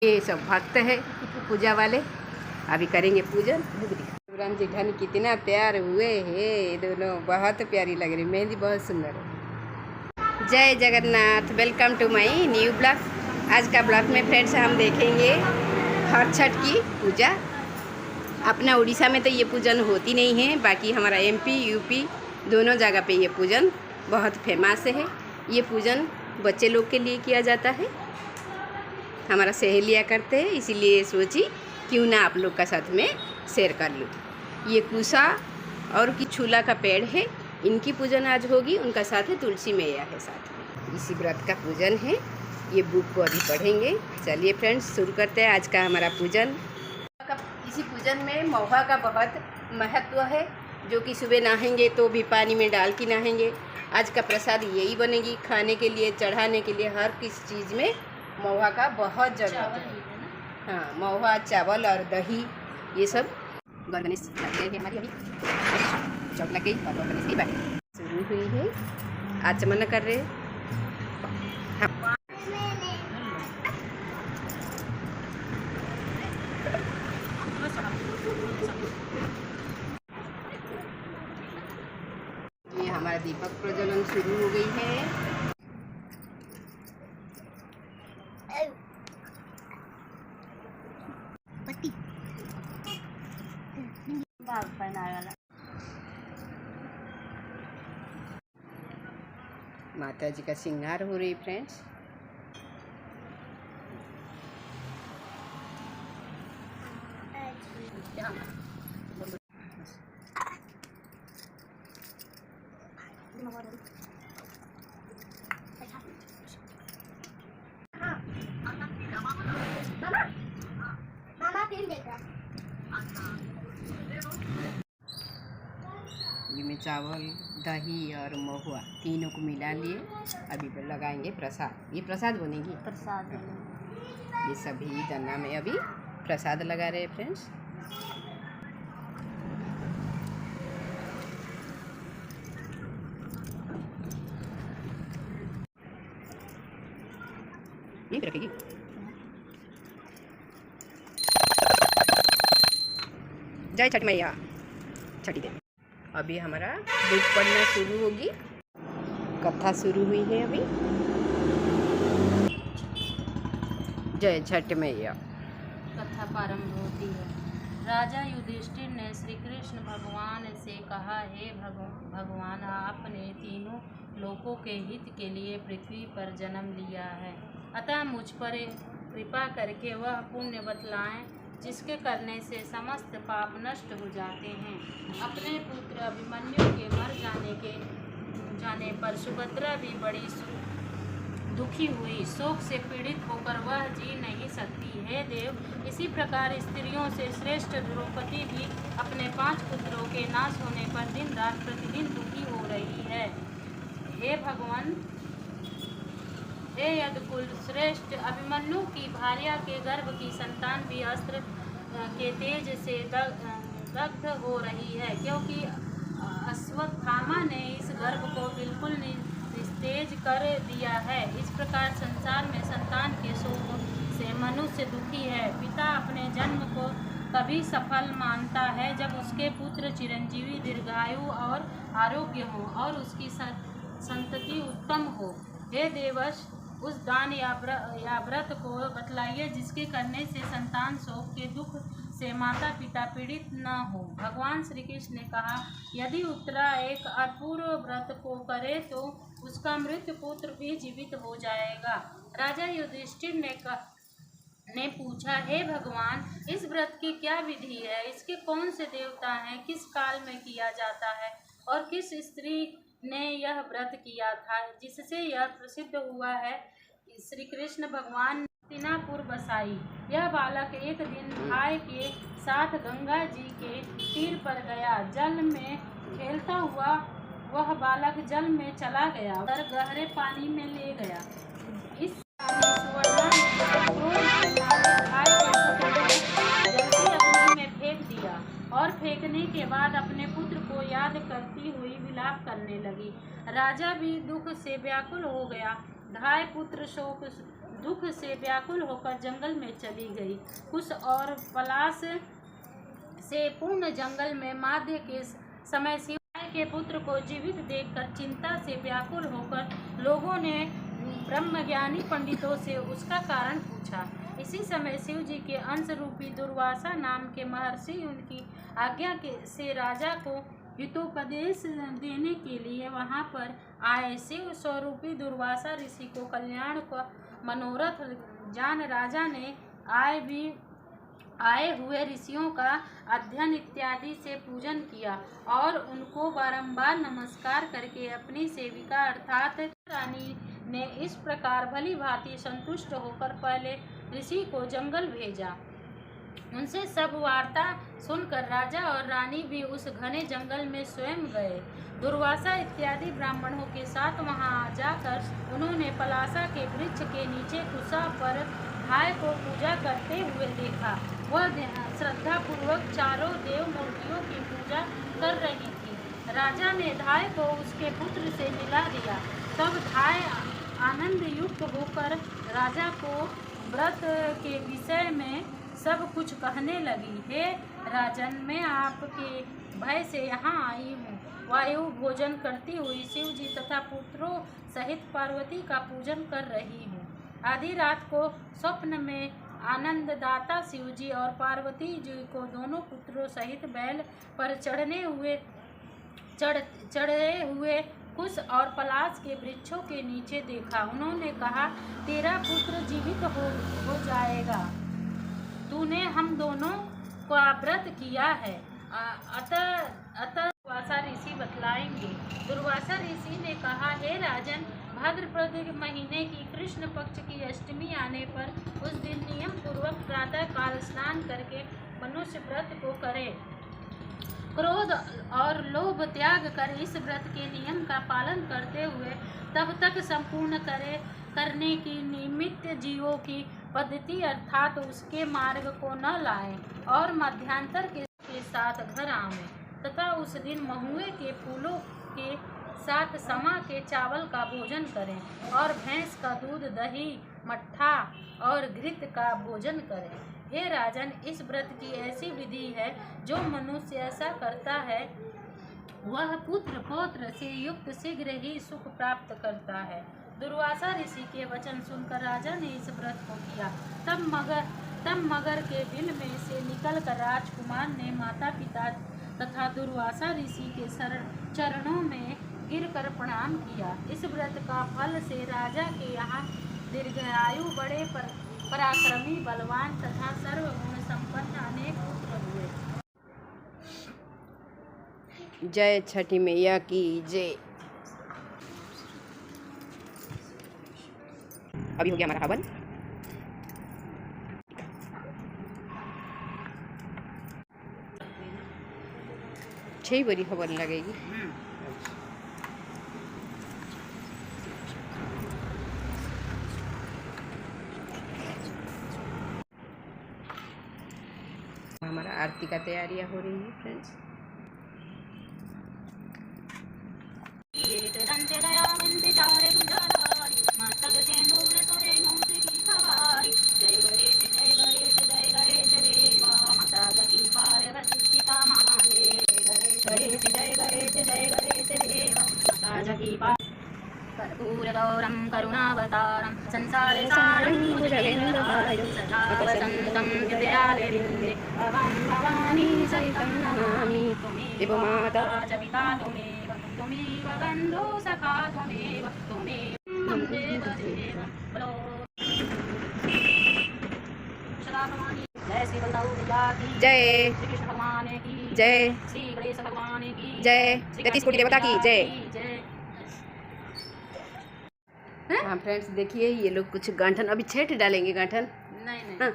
ये सब भक्त है पूजा वाले, अभी करेंगे पूजन। शिवराम जी धन कितना प्यार हुए हैं, दोनों बहुत प्यारी लग रही, मेहंदी बहुत सुंदर है। जय Jagannath, welcome to my new blog. आज का ब्लॉग में फ्रेंड्स हम देखेंगे हर छठ की पूजा। अपना उड़ीसा में तो ये पूजन होती नहीं है, बाकी हमारा एमपी यूपी दोनों जगह पे ये पूजन बहुत फेमस है। ये पूजन बच्चे लोग के लिए किया जाता है, हमारा सहेलियाँ करते हैं, इसीलिए सोची क्यों ना आप लोग का साथ में शेयर कर लूँ। ये कुसा और की छूला का पेड़ है, इनकी पूजन आज होगी। उनका साथ है तुलसी मैया है साथ में, इसी व्रत का पूजन है। ये बुक को अभी पढ़ेंगे। चलिए फ्रेंड्स शुरू करते हैं आज का हमारा पूजन। इसी पूजन में महुआ का बहुत महत्व है, जो कि सुबह नहाएंगे तो भी पानी में डाल के नहाएंगे। आज का प्रसाद यही बनेगी, खाने के लिए चढ़ाने के लिए हर किस चीज़ में महुआ का बहुत जरूरत है। हाँ, महुआ, चावल और दही, ये सब गणेश हमारी अभी चौक लग गई और गणेश की बात शुरू हुई है। आचमन कर रहे हैं। ये हमारा दीपक प्रज्वलन शुरू हो गई है। माता जी का श्रृंगार हो रही फ्रेंड्स। में चावल, दही और महुआ तीनों को मिला लिए अभी लगाएंगे प्रसाद। ये प्रसाद बनेगी, प्रसाद ये सभी दाना में अभी प्रसाद लगा रहे हैं फ्रेंड्स। ये रखेगी। जय छठ मैया, छठी देवी। अभी हमारा बुक पढ़ना शुरू होगी, कथा शुरू हुई है अभी। जय छठ मैया। कथा प्रारंभ होती है। राजा युधिष्ठिर ने श्री कृष्ण भगवान से कहा, हे भगवान, आपने तीनों लोकों के हित के लिए पृथ्वी पर जन्म लिया है, अतः मुझ पर कृपा करके वह पुण्य बतलाएं जिसके करने से समस्त पाप नष्ट हो जाते हैं। अपने पुत्र अभिमन्यु के मर जाने पर सुभद्रा भी बड़ी दुखी हुई, शोक से पीड़ित होकर वह जी नहीं सकती। हे देव, इसी प्रकार स्त्रियों से श्रेष्ठ द्रौपदी भी अपने 5 पुत्रों के नाश होने पर दिन रात प्रतिदिन दुखी हो रही है। हे भगवान, हे यदुकुल श्रेष्ठ, अभिमन्यु की भार्या के गर्भ की संतान भी अस्त्र के तेज से दग्ध हो रही है, क्योंकि अश्वत्थामा ने इस गर्भ को बिल्कुल निस्तेज कर दिया है। इस प्रकार संसार में संतान के शोक से मनुष्य दुखी है। पिता अपने जन्म को तभी सफल मानता है जब उसके पुत्र चिरंजीवी, दीर्घायु और आरोग्य हो और उसकी संतति उत्तम हो। हे देवश, उस दान या व्रत को बतलाइए जिसके करने से संतान शोक के दुख से माता पिता पीड़ित न हो। भगवान श्री कृष्ण ने कहा, यदि उत्तरा एक अपूर्व व्रत को करे तो उसका मृत पुत्र भी जीवित हो जाएगा। राजा युधिष्ठिर ने पूछा, हे भगवान, इस व्रत की क्या विधि है? इसके कौन से देवता हैं? किस काल में किया जाता है और किस स्त्री ने यह व्रत किया था जिससे यह प्रसिद्ध हुआ है? श्री कृष्ण भगवान हस्तिनापुर बसाई। यह बालक एक दिन भाई के साथ गंगा जी के तीर पर गया। जल में खेलता हुआ वह बालक जल में चला गया और गहरे पानी में ले गया। इस अग्नि में फेंक दिया और फेंकने के बाद अपने पुत्र को याद करती हुई विलाप करने लगी। राजा भी दुख से व्याकुल हो गया। ढाई पुत्र शोक दुख से व्याकुल होकर जंगल में चली गई। कुश और पलाश से पूर्ण जंगल में माध्य के समय शिव के पुत्र को जीवित देखकर चिंता से व्याकुल होकर लोगों ने ब्रह्मज्ञानी पंडितों से उसका कारण पूछा। इसी समय शिव जी के अंश रूपी दुर्वासा नाम के महर्षि उनकी आज्ञा से राजा को हितोपदेश देने के लिए वहां पर आए। शिव स्वरूपी दुर्वासा ऋषि को कल्याण का मनोरथ जान राजा ने आए हुए ऋषियों का अध्ययन इत्यादि से पूजन किया और उनको बारंबार नमस्कार करके अपनी सेविका अर्थात रानी ने इस प्रकार भली भांति संतुष्ट होकर पहले ऋषि को जंगल भेजा। उनसे सब वार्ता सुनकर राजा और रानी भी उस घने जंगल में स्वयं गए। दुर्वासा इत्यादि ब्राह्मणों के साथ वहां जाकर उन्होंने पलासा के वृक्ष के नीचे कुशा पर धाय को पूजा करते हुए देखा। वह श्रद्धा पूर्वक चारों देव मूर्तियों की पूजा कर रही थी। राजा ने धाय को उसके पुत्र से मिला दिया। तब धाय आनंद युक्त होकर राजा को व्रत के विषय में सब कुछ कहने लगी। हे राजन, मैं आपके भय से यहाँ आई हूँ। वायु भोजन करती हुई शिव जी तथा पुत्रों सहित पार्वती का पूजन कर रही हूँ। आधी रात को स्वप्न में आनंददाता शिव जी और पार्वती जी को दोनों पुत्रों सहित बैल पर चढ़े हुए कुश और पलाश के वृक्षों के नीचे देखा। उन्होंने कहा, तेरा पुत्र जीवित हो जाएगा। तूने हम दोनों का व्रत किया है। अतः दुर्वासा ऋषि बतलाएंगे। दुर्वासा ऋषि ने कहा, हे राजन, भाद्रपद महीने की कृष्ण पक्ष की अष्टमी आने पर उस दिन नियम पूर्वक प्रातः काल स्नान करके मनुष्य व्रत को करे। क्रोध और लोभ त्याग कर इस व्रत के नियम का पालन करते हुए तब तक संपूर्ण करने की निमित्त जीवों की पद्धति अर्थात उसके मार्ग को न लाएं और मध्यांतर के साथ घर आवें तथा उस दिन महुए के फूलों के साथ समा के चावल का भोजन करें और भैंस का दूध, दही, मट्ठा और घृत का भोजन करें। हे राजन, इस व्रत की ऐसी विधि है जो मनुष्य ऐसा करता है वह पुत्र पौत्र से युक्त शीघ्र ही सुख प्राप्त करता है। दुर्वासा ऋषि के वचन सुनकर राजा ने इस व्रत को किया। तब मगर के बिल में से निकलकर राजकुमार ने माता पिता तथा दुर्वासा ऋषि के चरणों में गिरकर प्रणाम किया। इस व्रत का फल से राजा के यहाँ दीर्घायु, बड़े पराक्रमी, बलवान तथा सर्वगुण संपन्न अनेक पुत्र हुए। जय छठी मैया की जय। अभी हो गया हमारा हवन। छह बड़ी हवन लगेगी। हमारा आरती का तैयारियां हो रही है फ्रेंड्स। कर्पूरगौरं करुणावतारं संसारे सारं भुजगेन्द्रहारं सदा वसन्तं हृदयारविन्दे भवां भवानी सहितं नमामि। देव माता च पिता त्वमेव बन्धो सखा त्वमेव त्वमेव देव। जय श्री बलदाऊ की जय, श्री कृष्ण भगवान की जय, श्री गणेश भगवान की जय, 33 कोटि देवता की जय। हाँ फ्रेंड्स, देखिए ये लोग कुछ गांठन अभी 6 डालेंगे गांठन। नहीं हाँ,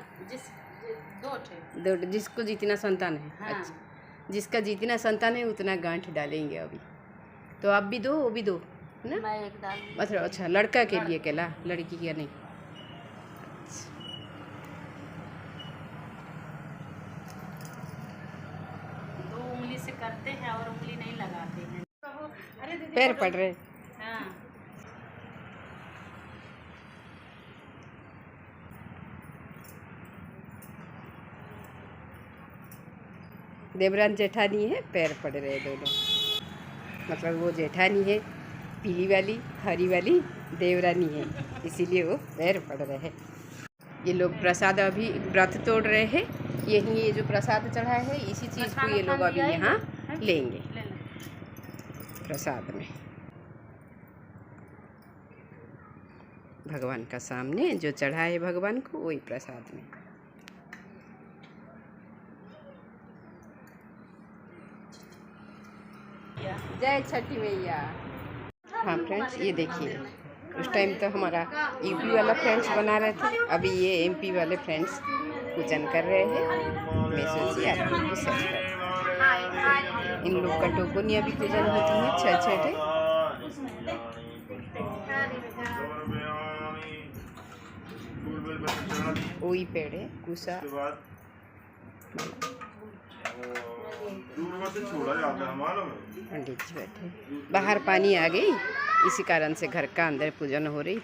दो जिसको जितना संतान है। हाँ। अच्छा, जिसका जितना संतान है उतना गांठ डालेंगे अभी। तो आप भी दो, वो भी दो ना। मैं एक डाल। अच्छा, लड़का के लिए केला, लड़की के नहीं। दो उंगली से करते हैं और उंगली नहीं लगाते हैं। अरे दीदी, पैर पड़ रहे। हाँ। देवरान जेठानी है, पैर पड़ रहे हैं दोनों। मतलब वो जेठानी है पीली वाली, हरी वाली देवरानी है, इसीलिए वो पैर पड़ रहे हैं। ये लोग प्रसाद अभी व्रत तोड़ रहे हैं। यही ये जो प्रसाद चढ़ा है इसी चीज़ को ये लोग अभी यहाँ लेंगे प्रसाद में। भगवान का सामने जो चढ़ा है भगवान को वही प्रसाद में। जय छठी मैया। हाँ फ्रेंड्स, ये देखिए उस टाइम तो हमारा यूपी वाला फ्रेंड्स बना रहे थे, अभी ये एमपी वाले फ्रेंड्स पूजन कर रहे हैं। मैं सोची आप लोग को शेयर करें। इन लोग का टोकनिया भी पूजन होती है, छः छठे। वही पेड़ है कुसा। पंडित जी बैठे, बाहर पानी आ गई, इसी कारण से घर का अंदर पूजन हो रही।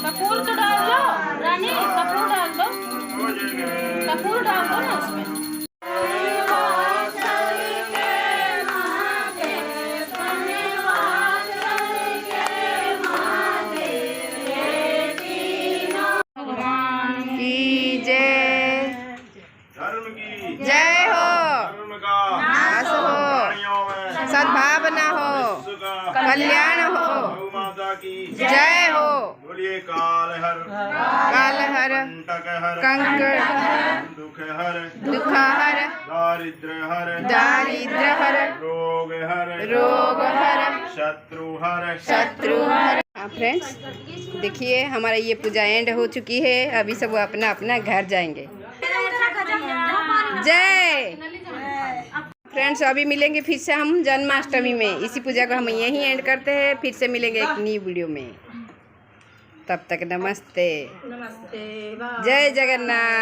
कपूर तो डाल दो रानी, कपूर डाल दो, कपूर डाल दो ना उसमें। की जय, जय हो, नाश हो, सद्भावना हो, कल्याण हो, जय हो। बोलिए काल हर, कंकड़ दुख हर, दारिद्र हर, रोग हर, शत्रु हर। हाँ फ्रेंड्स, देखिए हमारा ये पूजा एंड हो चुकी है, अभी सब अपना अपना घर जाएंगे। जय फ्रेंड्स, अभी मिलेंगे फिर से हम जन्माष्टमी में। इसी पूजा को हम यहीं एंड करते हैं, फिर से मिलेंगे एक नई वीडियो में। तब तक नमस्ते, जय जगन्नाथ।